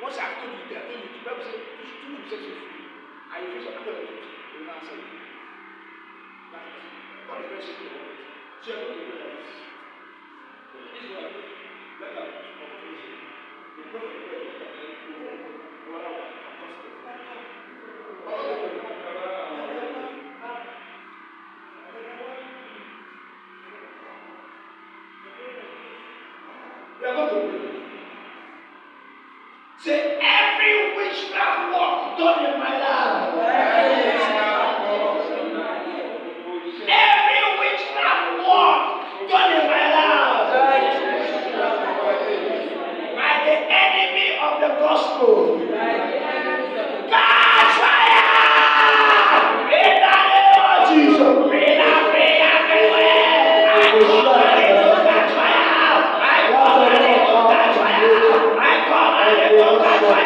Once I've told you, I told you, the Bible says, two will set you free. And you feel some other truth, you will Say, every witchcraft work done in my life. Every witchcraft work done in my life. By the enemy of the gospel. Catch fire! In the name of Jesus. Pray everywhere. I command it to catch fire. I command it to catch fire. I command it to catch fire.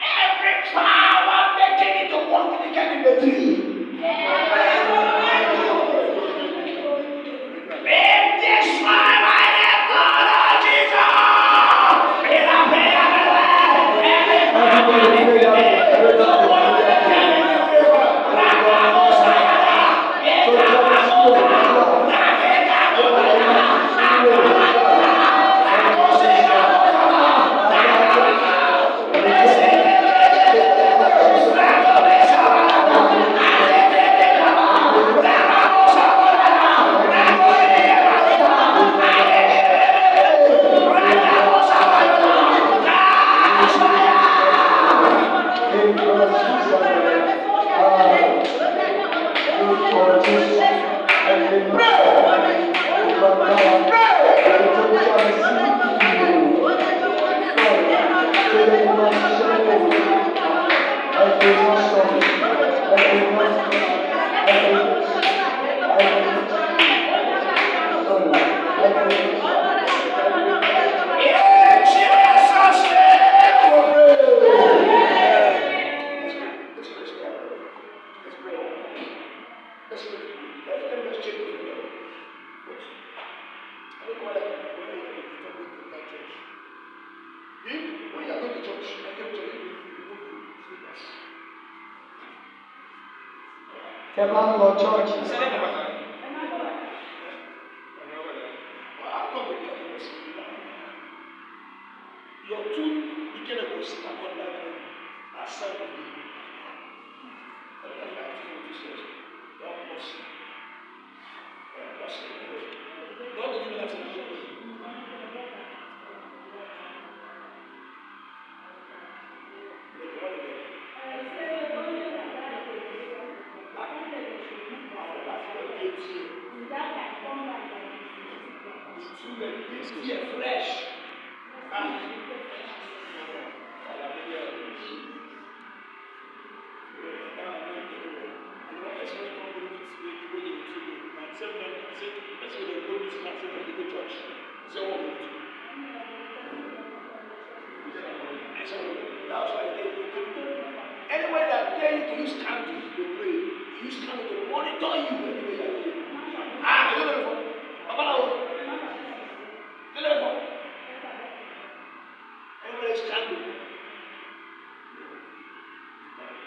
Every power making it to walk with the cat in the tree. In this one, I am God of Jesus. In a prayer, every power making it to walk with the cat in the tree. tell you to use candle to pray. Use candle to monitor you when you pray. Ah, you know before. You know before. Everybody is candle.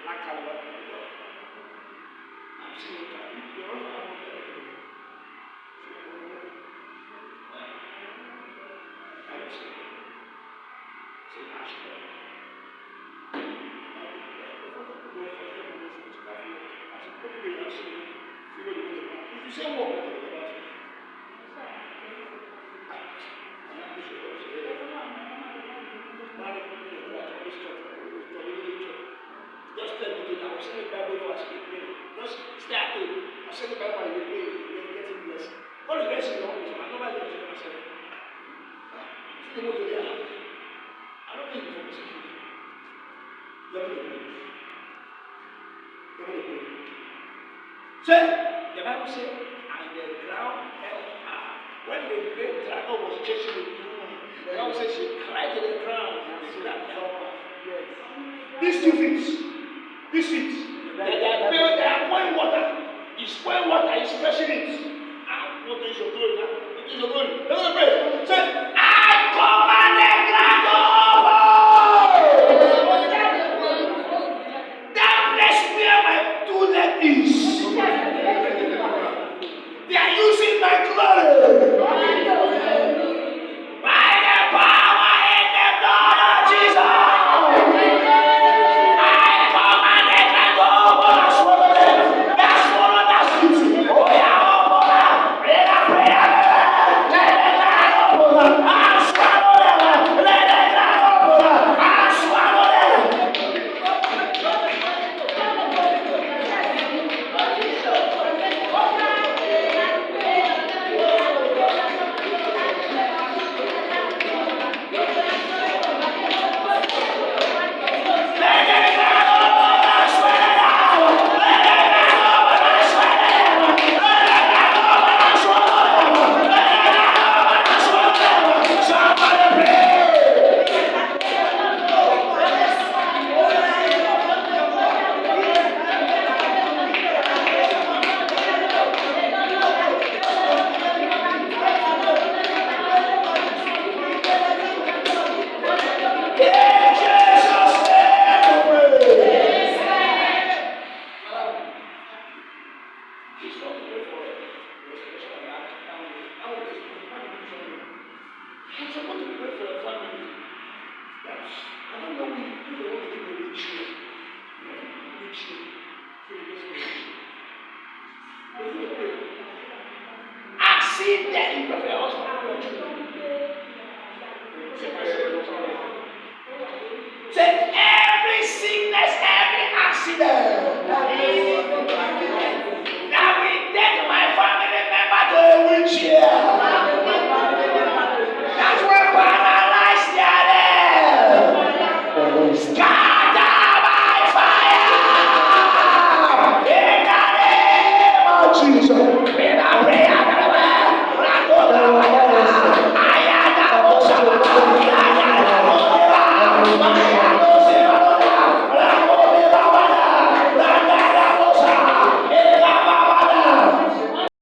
Black candle. I'm seeing candle. The Bible says, and the ground held her. When the great dragon was chasing the woman, the Bible says she cried to the ground and said, help her. Yes. These two things, they are pouring water. It's pouring water, it's pressing it. And what is your glory now? What is your glory? They're going to pray. Say, I command the ground to open. That place where my two legs is. They are using my glory. By the power in the blood of Jesus. I command the ground to open and swallow them. That swallow, that's beauty. Oh yeah, open up. Let the ground open up. And swallow them. Let the ground open up. And swallow them. Take every sickness, every accident that we take my family member to a wheelchair.